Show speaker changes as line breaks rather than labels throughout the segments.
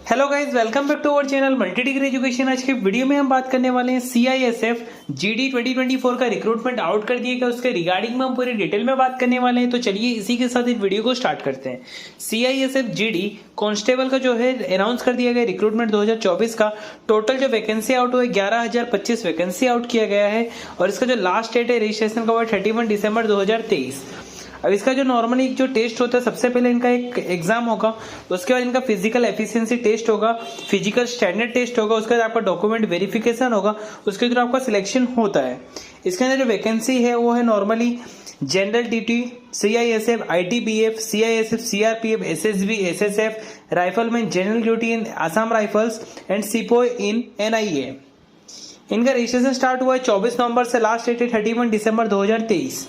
Hello guys, welcome back to our channel multi degree education. आज के video में हम बात करने वाले हैं CISF GD 2024 का रिक्रूटमेंट आउट कर दिया गया, उसके रिगार्डिंग में हम पूरी डिटेल में बात करने वाले हैं। तो चलिए इसी के साथ इस वीडियो को स्टार्ट करते हैं। CISF GD कांस्टेबल का जो है अनाउंस कर दिया गया रिक्रूटमेंट 2024 का। टोटल जो वैकेंसी आउट हुआ है 11,025 वैकेंसी आउट किया गया है और इसका जो लास्ट डेट है रजिस्ट्रेशन का वो 31 दिसंबर 2023। अब इसका जो नॉर्मली जो टेस्ट होता है, सबसे पहले इनका एक एग्जाम होगा, उसके बाद इनका फिजिकल एफिशिएंसी टेस्ट होगा, फिजिकल स्टैंडर्ड टेस्ट होगा, उसके बाद आपका डॉक्यूमेंट वेरिफिकेशन होगा, उसके थ्रू आपका सिलेक्शन होता है। इसके अंदर जो वैकेंसी है वो है normally general duty, CISF, ITBF, CISF, CRPF, SSB, SSF, rifleman general duty in Assam rifles and sepoy in NIA। इनका रजिस्ट्रेशन स्टार्ट हुआ है 24 नवंबर से, लास्ट डेट है 31 दिसंबर 2023।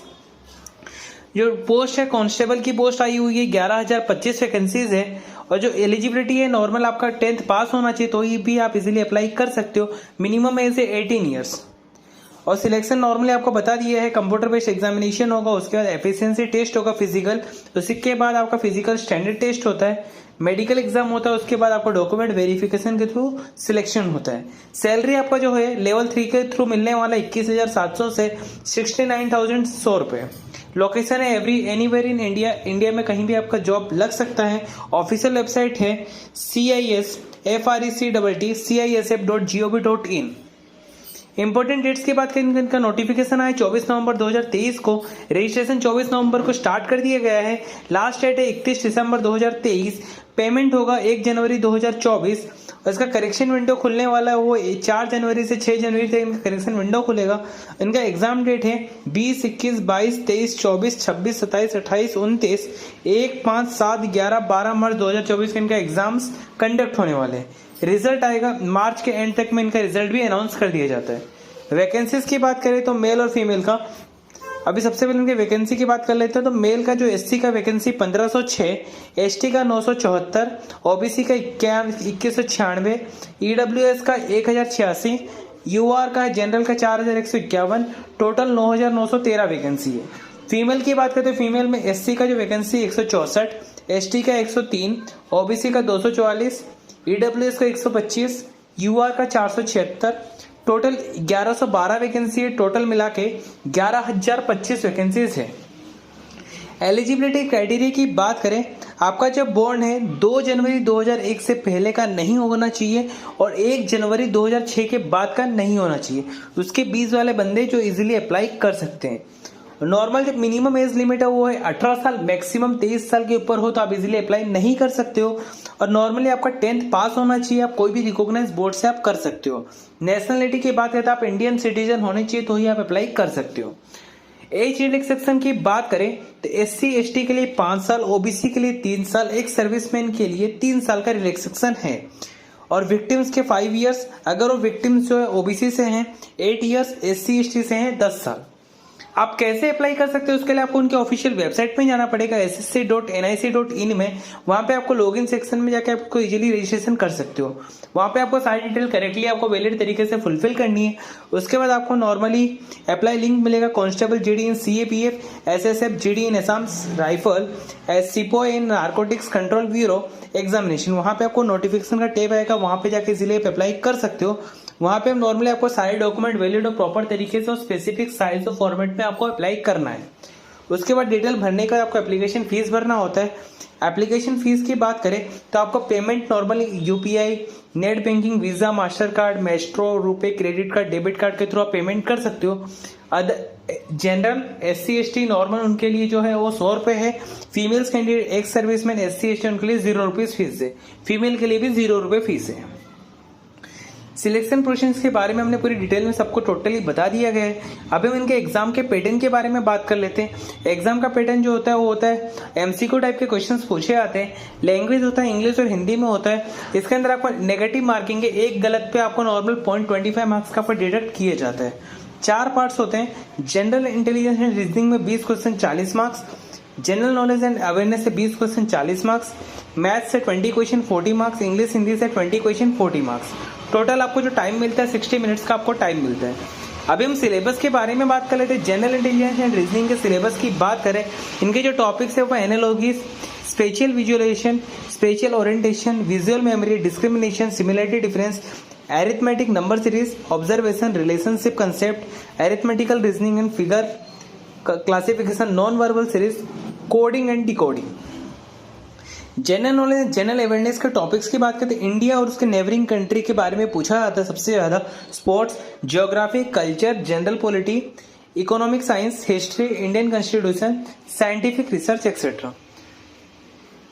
जो पोस्ट है कांस्टेबल की पोस्ट आई हुई है 11,025 वैकेंसीज है और जो एलिजिबिलिटी है नॉर्मल आपका 10th पास होना चाहिए तो ये भी आप इजीली अप्लाई कर सकते हो। मिनिमम एज है 18 ईयर्स और सिलेक्शन नॉर्मली आपको बता दिया है। कंप्यूटर बेस्ड एग्जामिनेशन होगा, उसके बाद एफिशिएंसी टेस्ट होगा फिजिकल, उसके बाद आपका फिजिकल स्टैंडर्ड टेस्ट होता है, मेडिकल एग्जाम होता है, उसके बाद आपको डॉक्यूमेंट वेरिफिकेशन के थ्रू सिलेक्शन होता है। सैलरी आपका जो है लेवल 3 के थ्रू मिलने वाला 21,700 से 69,100 रुपए। लोकेशन है एनीवेयर इन इंडिया, इंडिया में कहीं भी आपका जॉब लग सकता है। ऑफिशियल वेबसाइट है CISFRECTT इंपोर्टेंट डेट्स की बात करें, इनका नोटिफिकेशन आया 24 नवंबर 2023 को। रजिस्ट्रेशन 24 नवंबर को स्टार्ट कर दिया गया है। लास्ट डेट है 31 दिसंबर 2023। पेमेंट होगा 1 जनवरी 2024 और इसका करेक्शन विंडो खुलने वाला है वो 4 जनवरी से 6 जनवरी तक इनका करेक्शन विंडो खुलेगा। इनका एग्जाम डेट है 20, 21, 22, 23, 24, 26, 27, 28, 29, 1, 5, 7, 11, 12 मार्च 2024 के इनका एग्जाम्स कंडक्ट होने वाले हैं। रिजल्ट आएगा मार्च के एंड तक में, इनका रिजल्ट भी अनाउंस कर दिया जाता है। वैकेंसीज की बात करें तो मेल और फीमेल का, अभी सबसे पहले इनके वैकेंसी की बात कर लेते हैं। तो मेल का जो SC का वैकेंसी 1506, ST का 974, OBC का 2196, EWS का 1086, UR का जनरल का 4151, टोटल 9,913 वैकेंसी है। फीमेल की बात करते हैं, फीमेल में SC का जो वैकेंसी 164, ST का 103, OBC का 244, EWS का 125, UR का 476, टोटल 1112 वैकेंसी है। टोटल मिला के 11,025 वैकेंसीज है। एलिजिबिलिटी क्राइटेरिया की बात करें, आपका जब बोर्न है 2 जनवरी 2001 से पहले का नहीं होना चाहिए और 1 जनवरी 2006 के बाद का नहीं होना चाहिए। उसके 20 वाले बंदे जो इजीली अप्लाई कर सकते हैं। नॉर्मल जो मिनिमम एज लिमिट है वो है 18 साल, मैक्सिमम 23 साल के ऊपर हो तो आप इजीली अप्लाई नहीं कर सकते हो। और नॉर्मली आपका 10th पास होना चाहिए, आप कोई भी रिकॉग्नाइज बोर्ड से आप कर सकते हो। नेशनलिटी की बात करते हैं, आप इंडियन सिटीजन होने चाहिए तो ही आप अप्लाई कर सकते हो। एज रिलैक्सेशन की बात करें तो SC ST के लिए 5 साल, OBC के लिए 3 साल, एक सर्विसमैन के लिए 3 साल का रिलैक्सेशन है। और विक्टिम्स के 5 इयर्स, अगर वो विक्टिम्स जो है OBC से हैं 8 इयर्स, SC ST से हैं 10 साल। आप कैसे अप्लाई कर सकते हो, उसके लिए आपको उनके ऑफिशियल वेबसाइट में जाना पड़ेगा ssc.nic.in में। वहां पे आपको लॉगिन सेक्शन में जाके आपको इजीली रजिस्ट्रेशन कर सकते हो। वहां पे आपको सारी डिटेल करेक्टली आपको वैलिड तरीके से फुलफिल करनी है। उसके बाद आपको नॉर्मली अप्लाई लिंक मिलेगा कांस्टेबल GD इन CAPF, SSF GD इन असम राइफल, सिपोय इन नारकोटिक्स कंट्रोल ब्यूरो एग्जामिनेशन। वहां पे आपको नोटिफिकेशन का टैब आएगा, वहां पे जाके इजीली अप्लाई कर सकते हो। वहां पे नॉर्मली आपको सारे डॉक्यूमेंट वैलिड और प्रॉपर तरीके से और स्पेसिफिक साइज और फॉर्मेट में आपको अप्लाई करना है। उसके बाद डिटेल भरने का आपको एप्लीकेशन फीस भरना होता है। एप्लीकेशन फीस की बात करें तो आपको payment normally UPI, net banking, visa, master card, maestro, RuPay, credit card, debit card के थ्रू आप पेमेंट कर सकते हो। जनरल SC ST नॉर्मल उनके लिए जो है वो 100 रुपए है। Females candidate ex serviceman SC ST उनके लिए 0 रुपीज फीस है। फीमेल के लिए भी 0 रुपए फीस है। सिलेक्शन प्रोसेस के बारे में हमने पूरी डिटेल में सबको टोटली बता दिया गया है। अभी हम इनके एग्जाम के पैटर्न के बारे में बात कर लेते हैं। एग्जाम का पैटर्न जो होता है वो होता है MCQ टाइप के क्वेश्चंस पूछे जाते हैं। लैंग्वेज होता है इंग्लिश और हिंदी में होता है। इसके अंदर आपको नेगेटिव मार्किंग है, एक गलत पे आपको नॉर्मल 0.25 मार्क्स का डिडक्ट किए जाता है। 4 पार्ट्स होते हैं। जनरल इंटेलिजेंस एंड रीजनिंग में 20 question 40 marks, general knowledge and awareness से 20 क्वेश्चन 40 मार्क्स, मैथ से 20 क्वेश्चन 40 मार्क्स, इंग्लिश हिंदी से 20 क्वेश्चन 40 मार्क्स। टोटल आपको जो टाइम मिलता है 60 मिनट्स का आपको टाइम मिलता है। अभी हम सिलेबस के बारे में बात कर लेते हैं। जनरल इंटेलिजेंस एंड रीजनिंग के सिलेबस की बात करें, इनके जो टॉपिक्स है वो analogies, spatial visualisation, spatial orientation, visual memory, discrimination, similarity difference, arithmetic, number series, observation, relationship concept, arithmetical reasoning and figure classification, non verbal series, coding and decoding. General knowledge, general awareness के topics की बात करते हैं, India और उसके neighbouring country के बारे में पूछा जाता है सबसे ज्यादा। Sports, geography, culture, general polity, economic science, history, Indian constitution, scientific research etcetera.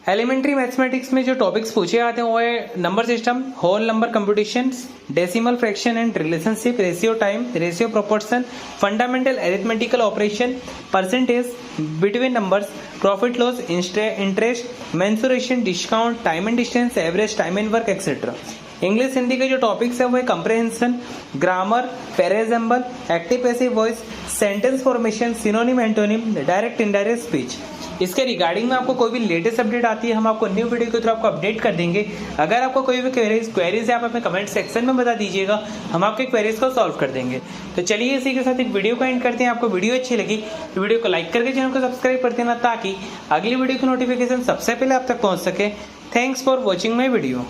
Elementary mathematics में जो टॉपिक्स पूछे जाते हैं वो है number system, whole number computation, decimal fraction and relationship, ratio time, ratio proportion, fundamental arithmetical operation, percentage between numbers, profit loss, interest, mensuration, discount, time and distance, average, time and work etcetera. English Hindi के जो topics है वो है comprehension, grammar, पैराजेम्बल, active passive voice, sentence formation, synonym antonym, direct indirect speech. इसके regarding में आपको कोई भी लेटेस्ट अपडेट आती है हम आपको न्यू वीडियो के थ्रू आपको अपडेट कर देंगे। अगर आपको कोई भी क्वेरीज है आप अपने कमेंट सेक्शन में बता दीजिएगा, हम आपके क्वेरीज को सॉल्व कर देंगे। तो चलिए इसी के साथ एक वीडियो को एंड करते हैं। आपको वीडियो अच्छी लगी तो वीडियो को लाइक करके चैनल को सब्सक्राइब कर देना ताकि अगली वीडियो की नोटिफिकेशन सबसे पहले आप तक पहुंच सके। Thanks for watching my video.